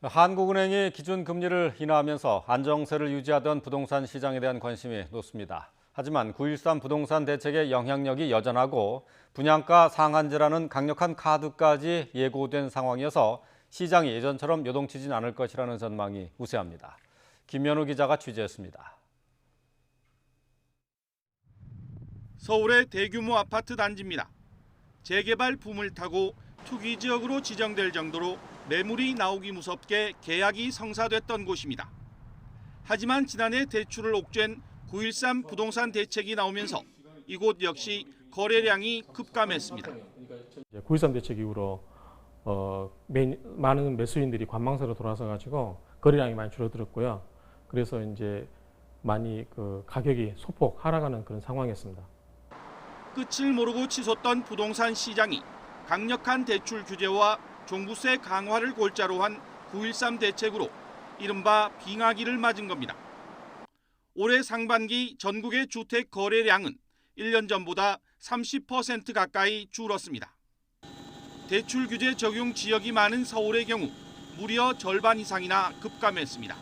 한국은행이 기준금리를 인하하면서 안정세를 유지하던 부동산 시장에 대한 관심이 높습니다. 하지만 9.13 부동산 대책의 영향력이 여전하고 분양가 상한제라는 강력한 카드까지 예고된 상황이어서 시장이 예전처럼 요동치진 않을 것이라는 전망이 우세합니다. 김현우 기자가 취재했습니다. 서울의 대규모 아파트 단지입니다. 재개발 붐을 타고 투기 지역으로 지정될 정도로 매물이 나오기 무섭게 계약이 성사됐던 곳입니다. 하지만 지난해 대출을 옥죄는 9.13 부동산 대책이 나오면서 이곳 역시 거래량이 급감했습니다. 9.13 대책 이후로 많은 매수인들이 관망사로 돌아서가지고 거래량이 많이 줄어들었고요. 그래서 이제 많이 가격이 소폭 하락하는 그런 상황이었습니다. 끝을 모르고 치솟던 부동산 시장이 강력한 대출 규제와 종부세 강화를 골자로 한 9.13 대책으로 이른바 빙하기를 맞은 겁니다. 올해 상반기 전국의 주택 거래량은 1년 전보다 30% 가까이 줄었습니다. 대출 규제 적용 지역이 많은 서울의 경우 무려 절반 이상이나 급감했습니다.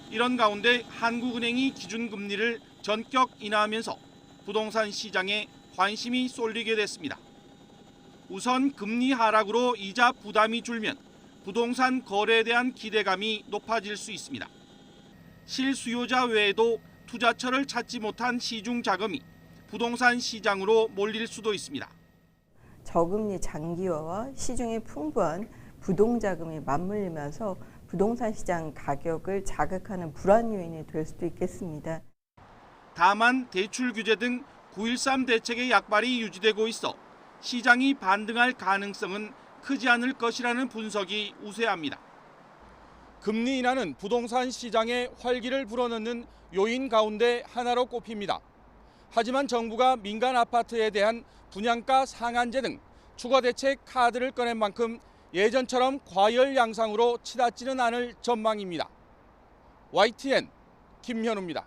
이런 가운데 한국은행이 기준금리를 전격 인하하면서 부동산 시장에 관심이 쏠리게 됐습니다. 우선 금리 하락으로 이자 부담이 줄면 부동산 거래에 대한 기대감이 높아질 수 있습니다. 실수요자 외에도 투자처를 찾지 못한 시중 자금이 부동산 시장으로 몰릴 수도 있습니다. 저금리 장기화와 시중에 풍부한 부동자금이 맞물리면서 부동산 시장 가격을 자극하는 불안 요인이 될 수도 있겠습니다. 다만 대출 규제 등 9.13 대책의 약발이 유지되고 있어 시장이 반등할 가능성은 크지 않을 것이라는 분석이 우세합니다. 금리 인하는 부동산 시장에 활기를 불어넣는 요인 가운데 하나로 꼽힙니다. 하지만 정부가 민간 아파트에 대한 분양가 상한제 등 추가 대책 카드를 꺼낸 만큼 예전처럼 과열 양상으로 치닫지는 않을 전망입니다. YTN 김현우입니다.